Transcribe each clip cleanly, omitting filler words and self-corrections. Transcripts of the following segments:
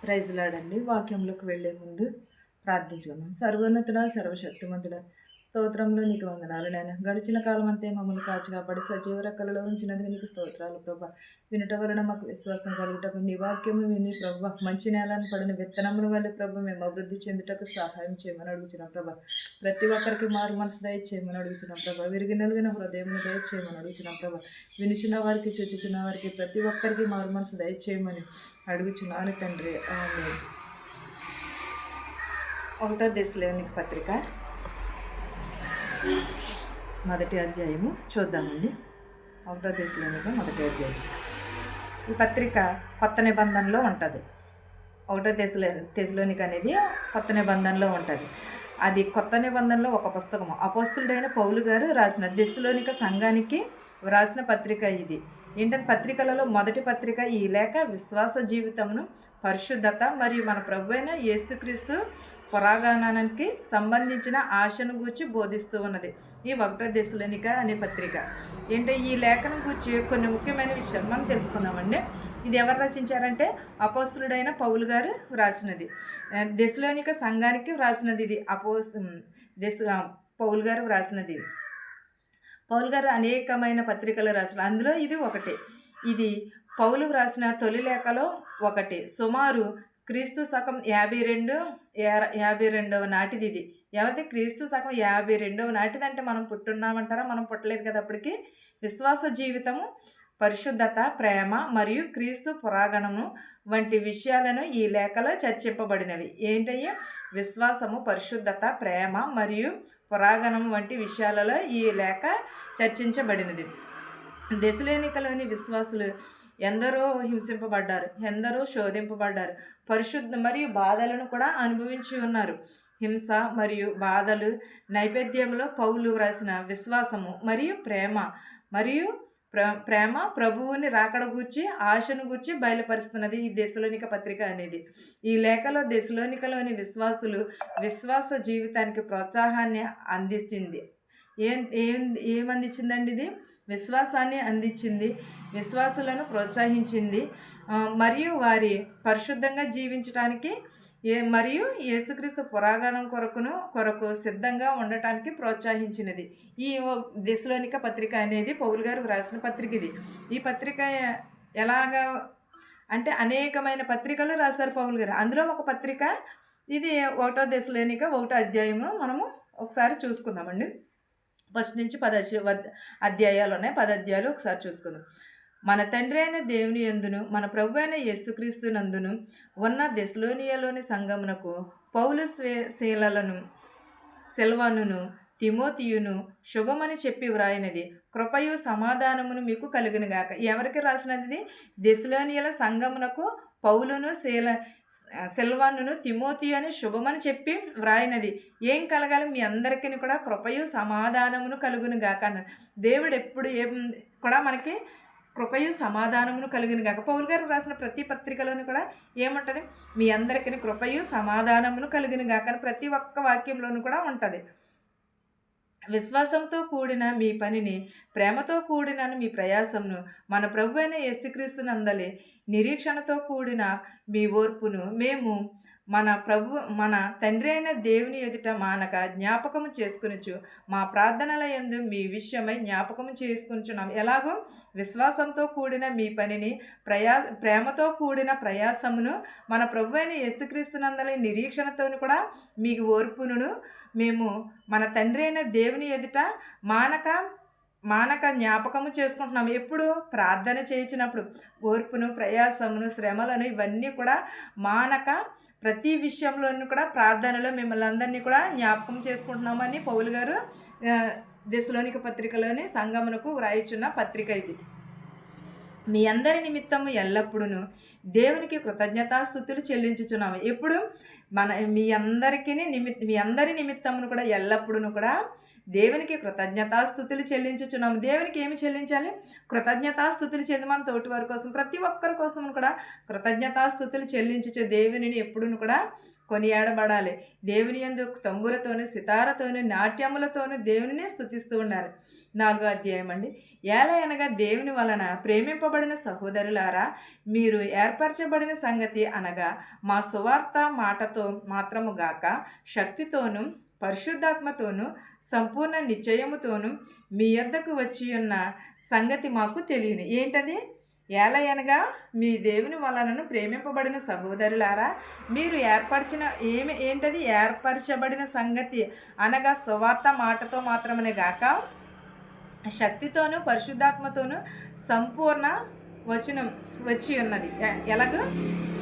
Praise లాడండి. వాక్యంలోకి వెళ్ళే ముందు ప్రార్థించుకుందాం. సర్వోన్నతుడా, సర్వశక్తిమంతుడా, స్తోత్రంలో నీకు వందనాలు నాయన. గడిచిన కాలం అంతే మమ్మల్ని కాచి కాపాడి సజీవ రెక్కలలో ఉంచినందుకు నీకు స్తోత్రాలు ప్రభా. వినుట వలన మాకు విశ్వాసం కలుగుటకు నీ వాక్యము విని ప్రభా మంచి నేలను పడిన విత్తనముల వల్ల ప్రభా మేము అభివృద్ధి చెందుటకు సహాయం చేయమని అడుగుతున్నాం ప్రభా. ప్రతి ఒక్కరికి మారు మనసు దయచేయమని అడుగుతున్నాం ప్రభా. విరిగి నలిగిన హృదయమును దయచేయమని అడుగుతున్నాం ప్రభా. వినుచున్న వారికి చూచుచున్న వారికి ప్రతి ఒక్కరికి మారు మనసు దయచేయమని అడుగుచున్నాను తండ్రి. ఆమేన్. 1 దెస్సలోనిక పత్రిక మొదటి అధ్యాయము చూద్దామండి. 1 దెస్సలోనిక మొదటి అధ్యాయం. ఈ పత్రిక కొత్త నిబంధనలో ఉంటుంది. 1 దెస్సలోనిక అనేది కొత్త నిబంధనలో ఉంటుంది. అది కొత్త నిబంధనలో ఒక పుస్తకము. అపోస్తలుడైన పౌలు గారు రాసిన దెస్సలోనిక సంఘానికి వ్రాసిన పత్రిక ఇది. ఏంటంటే పత్రికలలో మొదటి పత్రిక. ఈ లేఖ విశ్వాస జీవితమును, పరిశుద్ధత మరియు మన ప్రభువైన యేసుక్రీస్తు పురాగానానికి సంబంధించిన ఆశను గూర్చి బోధిస్తూ ఉన్నది ఈ 1 దెస్సలోనిక అనే పత్రిక. ఏంటంటే ఈ లేఖను గూర్చి కొన్ని ముఖ్యమైన విషయాలు మనం తెలుసుకుందామండి. ఇది ఎవరు రచించారంటే అపోస్తలుడైన పౌలు గారు రాసినది. దెస్సలోనిక సంఘానికి వ్రాసినది ఇది. పౌలు గారు వ్రాసినది. పౌలు గారు అనేకమైన పత్రికలు రాసిన అందులో ఇది ఒకటి. ఇది పౌలు వ్రాసిన తొలి లేఖలో ఒకటి. సుమారు క్రీస్తు శకం 52వ నాటిది ఇది. ఎవరిది? క్రీస్తు శకం 52వ నాటిది. అంటే మనం పుట్టున్నామంటారా? మనం పుట్టలేదు కదా అప్పటికి. విశ్వాస జీవితము, పరిశుద్ధత, ప్రేమ మరియు క్రీస్తు పురాగణము వంటి విషయాలను ఈ లేఖలో చర్చింపబడినవి. ఏంటయ్యా? విశ్వాసము, పరిశుద్ధత, ప్రేమ మరియు పురాగణం వంటి విషయాలలో ఈ లేఖ చర్చించబడినది. దెస్సలోనికలోని విశ్వాసులు ఎందరో హింసింపబడ్డారు, ఎందరో శోధింపబడ్డారు, పరిశుద్ధ మరియు బాధలను కూడా అనుభవించి ఉన్నారు. హింస మరియు బాధలు నేపథ్యంలో పౌలు వ్రాసిన విశ్వాసము మరియు ప్రేమ ప్రభువుని రాకడ గూర్చి, ఆశను గూర్చి బయలుపరుస్తున్నది ఈ దెస్సలోనిక పత్రిక అనేది. ఈ లేఖలో దెస్సలోనికలోని విశ్వాసులు విశ్వాస జీవితానికి ప్రోత్సాహాన్ని అందించింది. ఏమందించిందండి ఇది? విశ్వాసాన్ని అందించింది, విశ్వాసులను ప్రోత్సహించింది, మరియు వారి పరిశుద్ధంగా జీవించటానికి మరియు యేసుక్రీస్తు పురాగణం కొరకు సిద్ధంగా ఉండటానికి ప్రోత్సహించినది ఈ దెస్సలోనిక పత్రిక అనేది పౌలు గారు వ్రాసిన పత్రిక ఇది. ఈ పత్రిక ఎలాగా అంటే అనేకమైన పత్రికలు రాశారు పౌలు గారు. అందులో ఒక పత్రిక ఇది 1 దెస్సలోనిక 1 అధ్యాయము మనము ఒకసారి చూసుకుందామండి. ఫస్ట్ నుంచి 10 అధ్యాయాలు ఉన్నాయి. 10 అధ్యాయాలు ఒకసారి చూసుకుందాం. మన తండ్రి అయిన దేవుని యందును మన ప్రభు అయిన యేసుక్రీస్తు నందును ఉన్న దెస్సలోనియలోని సంఘమునకు పౌలు సిల్వానును తిమోతియును శుభమని చెప్పి వ్రాయినది. కృపయు సమాధానమును మీకు కలుగునుగాక. ఎవరికి రాసినది? దెస్సలోనియల సంఘమునకు పౌలును సిల్వానును తిమోతియు అని శుభమని చెప్పి వ్రాయినది. ఏం కలగాలి? మీ అందరికీ కూడా కృపయు సమాధానమును కలుగునుగాక అన్నారు. దేవుడు ఎప్పుడు కూడా మనకి కృపయు సమాధానమును కలుగునుగాక. పౌలు గారు రాసిన ప్రతి పత్రికలోని కూడా ఏముంటుంది? మీ అందరికీ కృపయు సమాధానమును కలుగునుగాక అని ప్రతి ఒక్క వాక్యంలోనూ కూడా ఉంటుంది. విశ్వాసంతో కూడిన మీ పనిని, ప్రేమతో కూడిన మీ ప్రయాసమును, మన ప్రభు అయిన యేసుక్రీస్తు నందలి నిరీక్షణతో కూడిన మీ ఓర్పును మేము మన తండ్రి అయిన దేవుని ఎదుట మానక జ్ఞాపకము చేసుకునిచు మా ప్రార్థనల యందు మీ విషయమై జ్ఞాపకము చేసుకునిచున్నాం. ఎలాగో విశ్వాసంతో కూడిన మీ పనిని, ప్రేమతో కూడిన ప్రయాసమును, మన ప్రభు అయిన యేసుక్రీస్తు నందలి నిరీక్షణతో కూడా మీ ఓర్పును మేము మన తండ్రి అయిన దేవుని ఎదుట మానక జ్ఞాపకము చేసుకుంటున్నాము. ఎప్పుడు? ప్రార్థన చేయించినప్పుడు. ఓర్పును, ప్రయాసమును, శ్రమలను ఇవన్నీ కూడా మానక ప్రతి విషయంలోనూ కూడా ప్రార్థనలో మిమ్మల్ని అందరినీ కూడా జ్ఞాపకం చేసుకుంటున్నామని పౌలు గారు దెస్సలోనిక పత్రికలోని సంఘమునకు వ్రాయిచున్న పత్రిక ఇది. మీ అందరి నిమిత్తము ఎల్లప్పుడూ దేవునికి కృతజ్ఞతాస్తుతులు చెల్లించుచున్నాము. ఎప్పుడు? మీ అందరి నిమిత్తమును కూడా ఎల్లప్పుడూ కూడా దేవునికి కృతజ్ఞతాస్తుతులు చెల్లించుచున్నాము. దేవునికి ఏమి చెల్లించాలి? కృతజ్ఞతాస్తుతులు చెల్లి మన తోటి వారి కోసం, ప్రతి ఒక్కరి కోసం కూడా కృతజ్ఞతాస్తుతులు చెల్లించుచు దేవుని ఎప్పుడూ కూడా కొనియాడబడాలి. దేవుని యందు తంబురతోను, సితారతోను, నాట్యములతోను దేవునినే స్తుతిస్తూ ఉండాలి. 4వ అధ్యాయం అండి. ఏలయనగా దేవుని వలన ప్రేమింపబడిన సహోదరులారా, మీరు ఏర్పరచబడిన సంగతి అనగా మా సువార్త మాటతో మాత్రము గాక శక్తితోనూ పరిశుద్ధాత్మతోనూ సంపూర్ణ నిశ్చయముతోనూ మీ యొద్దకు వచ్చి ఉన్న సంగతి మాకు తెలియను. ఏంటది? ఏలయనగా మీ దేవుని వలనను ప్రేమింపబడిన సహోదరులారా, మీరు ఏంటది? ఏర్పరచబడిన సంగతి అనగా సువార్త మాటతో మాత్రమే గాక శక్తితోనూ పరిశుద్ధాత్మతోనూ సంపూర్ణ వచనం వచ్చి ఉన్నది. ఎలాగ?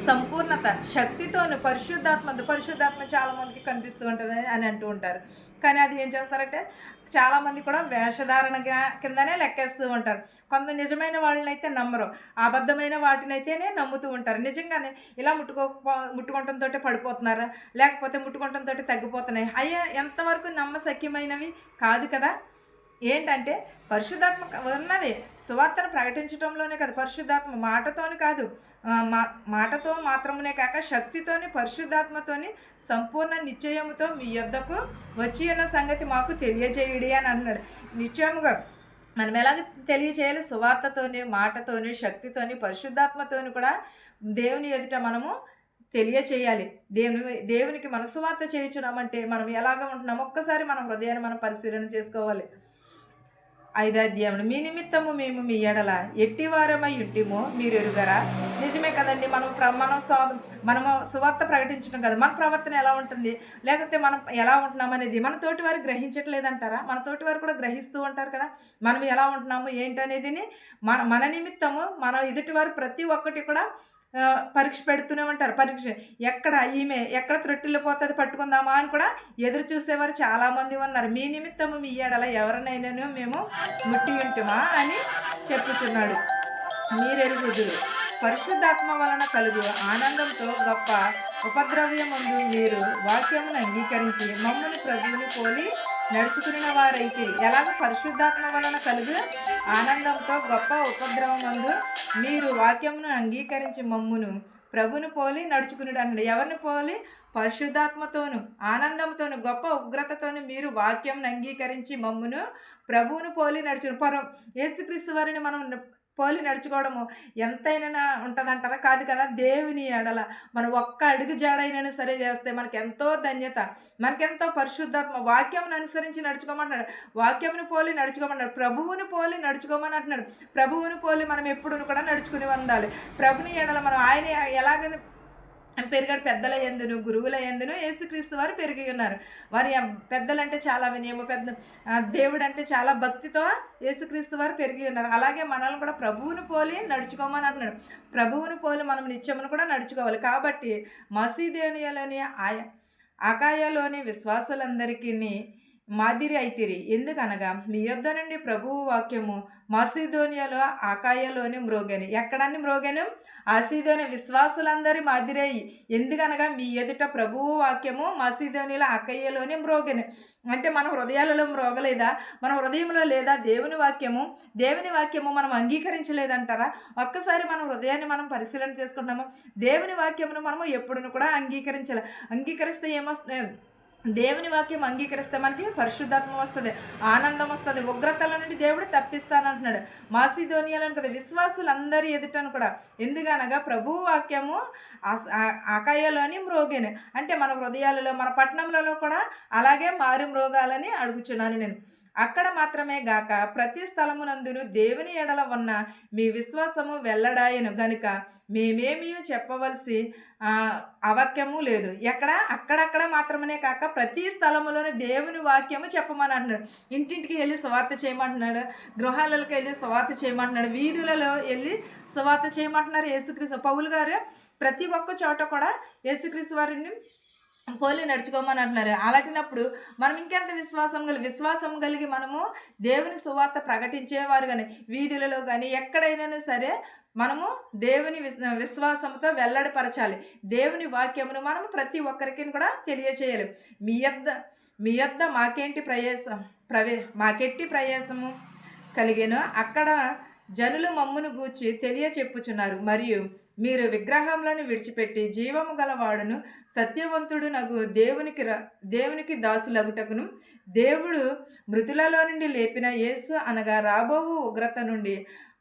సంపూర్ణత శక్తితోను పరిశుద్ధాత్మ చాలామందికి కనిపిస్తూ ఉంటుంది అని అంటూ ఉంటారు. కానీ అది ఏం చేస్తారంటే చాలామంది కూడా వేషధారణగా కిందనే లెక్కేస్తూ ఉంటారు. కొంత నిజమైన వాళ్ళని అయితే నమ్మరు, అబద్ధమైన వాటినైతేనే నమ్ముతూ ఉంటారు. నిజంగానే ఇలా ముట్టుకోవటంతో పడిపోతున్నారా, లేకపోతే ముట్టుకోవటంతో తగ్గిపోతున్నాయి అయ్యా, ఎంతవరకు నమ్మశక్యమైనవి కాదు కదా. ఏంటంటే పరిశుద్ధాత్మ ఉన్నది సువార్తను ప్రకటించడంలోనే కదా. పరిశుద్ధాత్మ మాటతోని కాదు, మాటతో మాత్రమునే కాక శక్తితోని పరిశుద్ధాత్మతోని సంపూర్ణ నిశ్చయముతో మీ యొద్దకు వచ్చి ఉన్న సంగతి మాకు తెలియజేయుడి అని అన్నాడు. నిశ్చయముగా మనం ఎలాగ తెలియచేయాలి? సువార్తతోని మాటతోని శక్తితోని పరిశుద్ధాత్మతోని కూడా దేవుని ఎదుట మనము తెలియచేయాలి. దేవునికి మన సువార్త చేయించున్నామంటే మనం ఎలాగ ఉంటున్నామో ఒక్కసారి మన హృదయాన్ని మనం పరిశీలన చేసుకోవాలి. 5వ అధ్యాయం, మీ నిమిత్తము మేము మీ ఎడల ఎట్టివారమై ఉంటిమో మీరు ఎరుగరా? నిజమే కదండి. మనము సువార్త ప్రకటించడం కదా, మన ప్రవర్తన ఎలా ఉంటుంది, లేకపోతే మనం ఎలా ఉంటున్నాం అనేది మన తోటి వారు గ్రహించట్లేదంటారా? మన తోటి వారు కూడా గ్రహిస్తూ ఉంటారు కదా, మనం ఎలా ఉంటున్నాము ఏంటనేది. మన నిమిత్తము మన ఎదుటివారు ప్రతి ఒక్కటి కూడా పరీక్ష పెడుతూనే ఉంటారు. ఎక్కడ త్రొట్టిల్లి పోతుంది పట్టుకుందామా అని కూడా ఎదురు చూసేవారు చాలామంది ఉన్నారు. మీ నిమిత్తము మీ ఎడల ఎవరినైనాను మేము ముట్టి ఉంటుమా అని చెప్పుచున్నాడు. మీరెరుగుదురు పరిశుద్ధాత్మ వలన కలుగు ఆనందంతో గొప్ప ఉపద్రవ్యమందు మీరు వాక్యమును అంగీకరించి మమ్మల్ని ప్రభువుని పోలి నడుచుకున్న వారైతే. ఎలాగ? పరిశుద్ధాత్మ వలన కలుగు ఆనందంతో గొప్ప ఉపద్రవమందు మీరు వాక్యమును అంగీకరించి మమ్మును ప్రభుని పోలి నడుచుకున్నాడు అన్నాడు. ఎవరిని పోలి? పరిశుద్ధాత్మతోను ఆనందంతోను గొప్ప ఉగ్రతతోను మీరు వాక్యంను అంగీకరించి మమ్మును ప్రభువును పోలి నడుచుకుని యేసుక్రీస్తు వారిని మనం పోలి నడుచుకోవడము ఎంతైనా ఉంటుందంటారా? కాదు కదా. దేవుని ఎడల మనం ఒక్క అడుగు జాడైనా సరే వేస్తే మనకెంతో ధన్యత, మనకెంతో పరిశుద్ధాత్మ. వాక్యంను అనుసరించి నడుచుకోమంటున్నాడు, వాక్యంను పోలి నడుచుకోమన్నాడు, ప్రభువుని పోలి నడుచుకోమని అంటున్నాడు. ప్రభువుని పోలి మనం ఎప్పుడు కూడా నడుచుకుని ఉండాలి. ప్రభుని ఎడల మనం ఆయన ఎలాగని పెరిగాడు? పెద్దల యందును గురువుల యందును యేసుక్రీస్తు వారు పెరిగి ఉన్నారు. వారి పెద్దలంటే చాలా వినయము, దేవుడు అంటే చాలా భక్తితో యేసుక్రీస్తు వారు పెరిగి ఉన్నారు. అలాగే మనల్ని కూడా ప్రభువుని పోలి నడుచుకోమని అంటున్నాడు. ప్రభువుని పోలి మనం నిత్యమును కూడా నడుచుకోవాలి. కాబట్టి మసీదోనియాలోని అకాయలోని విశ్వాసులందరికీ మాదిరి అయితిరి. ఎందుకనగా మీ యొద్ద నుండి ప్రభువు వాక్యము మాసిదోనియాలో అకాయలోని మ్రోగెను. ఎక్కడాన్ని మ్రోగెను? ఆసిదోని విశ్వాసులందరి మాదిరయ్యి. ఎందుకనగా మీ ఎదుట ప్రభువు వాక్యము మాసిదోనియాలో అకాయలోని మ్రోగెను. అంటే మన హృదయాలలో మ్రోగలేదా? మన హృదయంలో లేదా దేవుని వాక్యము మనం అంగీకరించలేదంటారా? ఒక్కసారి మన హృదయాన్ని మనం పరిశీలన చేసుకుంటున్నాము. దేవుని వాక్యమును మనము ఎప్పుడును కూడా అంగీకరించాలి. అంగీకరిస్తే ఏమొస్తుంది? దేవుని వాక్యం అంగీకరిస్తే మనకి పరిశుద్ధాత్మ వస్తుంది, ఆనందం వస్తుంది, ఉగ్రతల నుండి దేవుడు తప్పిస్తానంటున్నాడు. మాసిదోనియాలను కదా విశ్వాసులందరి ఎదుటను కూడా. ఎందుకనగా ప్రభువు వాక్యము అకాయలోని మ్రోగేను. అంటే మన హృదయాలలో మన పట్టణంలో కూడా అలాగే మారు మ్రోగాలని అడుగుచున్నాను నేను. అక్కడ మాత్రమే గాక ప్రతి స్థలమునందును దేవుని ఎడల ఉన్న మీ విశ్వాసము వెల్లడాయను గనుక మేమేమీ చెప్పవలసి అవాక్యము లేదు. అక్కడక్కడ మాత్రమే కాక ప్రతి స్థలములోనే దేవుని వాక్యము చెప్పమని అంటున్నాడు. ఇంటింటికి వెళ్ళి సువార్త చేయమంటున్నాడు, గృహాలకు వెళ్ళి సువార్త చేయమంటున్నాడు, వీధులలో వెళ్ళి సువార్త చేయమంటున్నారు. యేసుక్రీస్తు పౌలు గారు ప్రతి ఒక్క చోట కూడా యేసుక్రీస్తు వారిని పోలి నడుచుకోమని అంటున్నారు. అలాంటినప్పుడు మనం ఇంకెంత విశ్వాసం కలిగి మనము దేవుని సువార్త ప్రకటించేవారు కానీ వీధులలో కానీ ఎక్కడైనా సరే మనము దేవుని విశ్వాసంతో వెల్లడిపరచాలి. దేవుని వాక్యమును మనము ప్రతి ఒక్కరికి కూడా తెలియచేయాలి. మీ యొద్ద మాకెట్టి ప్రయాసము కలిగేను. అక్కడ జనులు మమ్మును గూర్చి తెలియచెప్పుచున్నారు. మరియు మీరు విగ్రహంలోని విడిచిపెట్టి జీవము గలవాడును సత్యవంతుడు నగు దేవునికి దాసులగుటకును దేవుడు మృతులలో నుండి లేపిన యేసు అనగా రాబోవు ఉగ్రత నుండి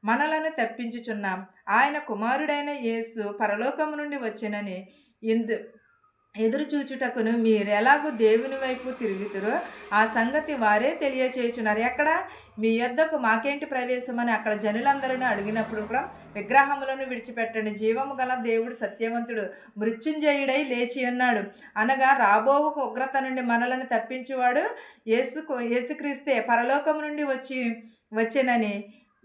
మనలను తప్పించుచున్నాం. ఆయన కుమారుడైన యేసు పరలోకము నుండి వచ్చెనని ఎందు ఎదురు చూచుటకును మీరెలాగూ దేవుని వైపు తిరుగుతురో ఆ సంగతి వారే తెలియచేయుచున్నారు. ఎక్కడ? మీ యొద్దకు మాకేంటి ప్రవేశమని అక్కడ జనులందరూ అడిగినప్పుడు కూడా విగ్రహములను విడిచిపెట్టండి, జీవము గల దేవుడు సత్యవంతుడు మృత్యుంజయుడై లేచి ఉన్నాడు అనగా రాబోవు ఉగ్రత నుండి మనలను తప్పించువాడు యేసుక్రీస్తే పరలోకము నుండి వచ్చెనని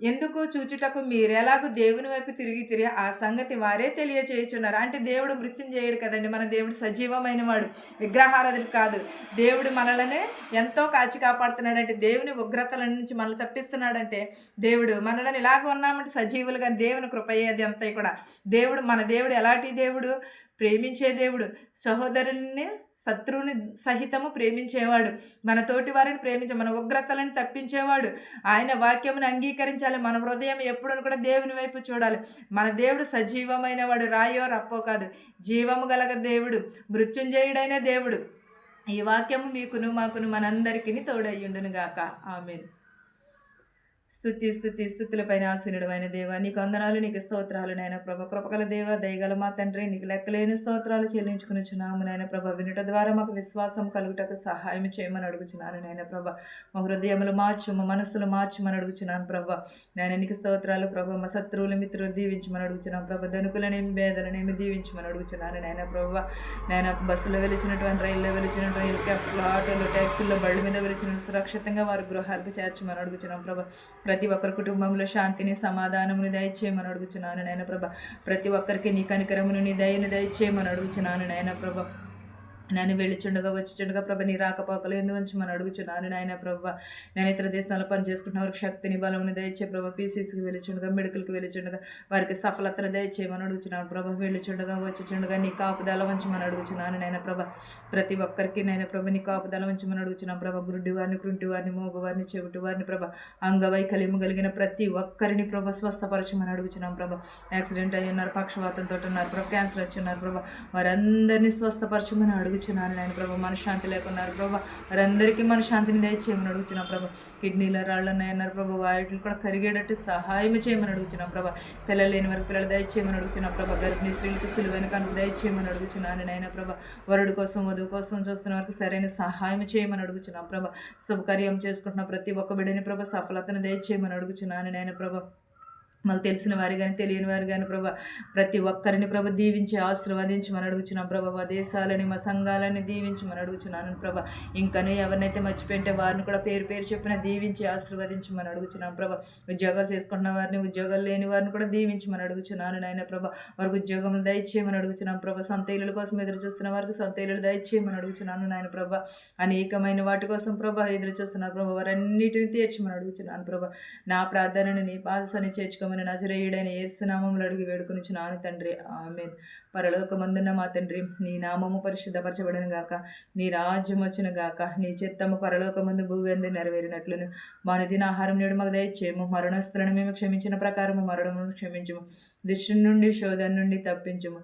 ఎందుకు చూచుటకు మీరెలాగూ దేవుని వైపు తిరిగి ఆ సంగతి వారే తెలియచేయుచున్నారు. అంటే దేవుడు మృత్యుంజయుడు కదండి. మన దేవుడు సజీవమైన వాడు, విగ్రహారాధుడు కాదు. దేవుడు మనల్ని ఎంతో కాచి కాపాడుతున్నాడంటే, దేవుని ఉగ్రతల నుంచి మనల్ని తప్పిస్తున్నాడంటే, దేవుడు మనల్ని ఇలాగ ఉన్నామంటే సజీవులుగా దేవుని కృపయ్యే అది అంతా కూడా. మన దేవుడు ఎలాంటి దేవుడు? ప్రేమించే దేవుడు, సహోదరుని శత్రువుని సహితము ప్రేమించేవాడు, మన తోటి వారిని మన ఉగ్రతలను తప్పించేవాడు. ఆయన వాక్యమును అంగీకరించాలి. మన హృదయం ఎప్పుడూ కూడా దేవుని వైపు చూడాలి. మన దేవుడు సజీవమైన వాడు, రాయో రప్పో కాదు, జీవము గలగ దేవుడు, మృత్యుంజయుడైన దేవుడు. ఈ వాక్యము మీకును మాకును మనందరికీ తోడయ్యుండును గాక. ఆమేన్. స్థుతులపైన ఆసీనుడమైన దేవ, నీకు వందనాలు, నీకు స్తోత్రాలు నాయన ప్రభ. కృపగల దేవ, దయగల మా తండ్రి, నీకు లెక్కలేని స్తోత్రాలు చెల్లించుకునిచున్నాము నాయన ప్రభ. వినుట ద్వారా మాకు విశ్వాసం కలుగుటకు సహాయం చేయమని అడుగుచున్నాను నాయన ప్రభ. మా హృదయములు మార్చు, మా మనస్సులు మార్చమని అడుగుచున్నాను ప్రభ. నాయన నీకు స్తోత్రాలు ప్రభ. మా శత్రువులు మిత్రులు దీవించమని అడుగుచున్నాను ప్రభ. ధనుకులనేమి భేదలనేమి దీవించమని అడుగుచున్నాను నాయన ప్రభ. నాయన బస్సులో వెలిచినటువంటి, రైల్లో వెలిచినటువంటి, హెలికాప్టర్లు, ఆటోలు, ట్యాక్సీల్లో, బళ్ళు మీద వెలిచిన సురక్షితంగా వారి గృహాలకు చేర్చమని అడుగుచున్నాం ప్రభ. ప్రతి ఒక్కరి కుటుంబంలో శాంతిని, సమాధానముని దయచేయమని అడుగుచున్నాను నాయన ప్రభ. ప్రతి ఒక్కరికి నీ కనికరమును, నీ దయను దయచేయమని అడుగుచున్నాను నాయన ప్రభ. నేను వెళ్ళిచుండగా వచ్చిచుండగా ప్రభ, నీ రాకపోకలు ఎందు ఉంచమని అడుగుచున్నాను నాయన ప్రభ. నేను ఇతర దేశాల్లో పనిచేసుకుంటున్న వారికి శక్తిని, బలముని దయచే ప్రభ. పీసీసీకి వెళ్ళిచుండగా, మెడికల్కి వెళ్ళిచుండగా వారికి సఫలతను దయచేయమని అడుగుచున్నాను ప్రభ. వెళ్ళిచుండగా వచ్చిచుండగా నీ కాపుదల ఉంచమని అడుగుచున్నాను నాయన ప్రభ. ప్రతి ఒక్కరికి నాయన ప్రభ నీ కాపుదల ఉంచమని అడుగుచున్నాను ప్రభ. గుడ్డి వారిని, కృంటి వారిని, మోగు వారిని, చెవిటి వారిని ప్రభ, అంగవైకల్యము కలిగిన ప్రతి ఒక్కరిని ప్రభ స్వస్థపరచమని అడుగుచున్నాం ప్రభ. యాక్సిడెంట్ అయ్యి ఉన్నారు, పక్షవాతంతో ఉన్నారు ప్రభ, క్యాన్సర్ వచ్చి ఉన్నారు ప్రభ, వారందరినీ స్వస్థపరచమని అడుగుచున్నాను నాయన ప్రభ. మనశ్శాంతి లేకున్నారు ప్రభ, వారందరికీ మనశ్శాంతిని దయచేయమని అడుగుతున్నాం ప్రభ. కిడ్నీల రాళ్ళు ఉన్నాయన్నారు ప్రభ, వాటిని కూడా కరిగేటట్టు సహాయం చేయమని అడుగుతున్నాం ప్రభ. పిల్లలు లేని వరకు పిల్లలు దయచేయమని అడుగుతున్నాం ప్రభ. గర్భిణీ స్త్రీలకు సిలువైన కనుక దయచేయమని అడుగుతున్నాను నాయన ప్రభ. వరుడు కోసం, వధువు కోసం చూస్తున్న వరకు సరైన సహాయం చేయమని అడుగుతున్నాం ప్రభ. శుభకార్యం చేసుకుంటున్న ప్రతి ఒక్క బిడ్డని ప్రభ సఫలతను దయచేయమని అడుగుతున్నాను నాయన ప్రభ. మాకు తెలిసిన వారు కానీ తెలియని వారు కానీ ప్రభ, ప్రతి ఒక్కరిని ప్రభ దీవించి ఆశీర్వదించమని అడుగుచున్నాం ప్రభ. మా దేశాలని, మా సంఘాలని దీవించమని అడుగుచున్నాను ప్రభ. ఇంకనే ఎవరినైతే మర్చిపోయింటే వారిని కూడా పేరు పేరు చెప్పిన దీవించి ఆశీర్వదించమని అడుగుచున్నాం ప్రభ. ఉద్యోగాలు చేసుకుంటున్న వారిని, ఉద్యోగాలు లేని వారిని కూడా దీవించమని అడుగుచున్నాను నాయన ప్రభ. వారికి ఉద్యోగం దయచేయమని అడుగుచున్నాం ప్రభ. సొంత ఇల్లుల కోసం ఎదురు చూస్తున్న వారికి సొంత ఇల్లులు దయచేయమని అడుగుచున్నాను నాయన ప్రభ. అనేకమైన వాటి కోసం ప్రభ ఎదురు చూస్తున్నారు ప్రభ, వారన్నిటిని తీర్చమని అడుగుచున్నాను ప్రభ. నా ప్రార్థనని నీ పాదసని చేర్చుకోమని నజరేయుడైన యేసు నామములో అడిగి వేడుకొనుచున్నాను తండ్రి. ఆమేన్. పరలోకమందున్న మా తండ్రి, నీ నామము పరిశుద్ధపరచబడును గాక, నీ రాజ్యం వచ్చును గాక, నీ చిత్తము పరలోకమందు భూమి నెరవేరినట్లును మా అనుదిన ఆహారం నేడు మాకు దయచేయము. మరణస్తులను మేము క్షమించిన ప్రకారము మరణమును క్షమించుము. దుష్టుని నుండి, శోధన నుండి తప్పించుము.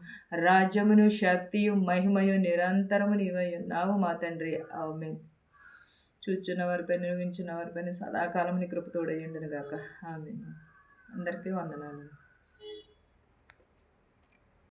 రాజ్యమును, శక్తియు, మహిమయు నిరంతరము నీవై ఉన్నావు మా తండ్రి. ఆమేన్. చూచున్న వారిపైన, వించిన వారిపైన సదాకాలం నీ కృప తోడయ్యుండును గాక. ఆమేన్. అందరికీ వందనాలు.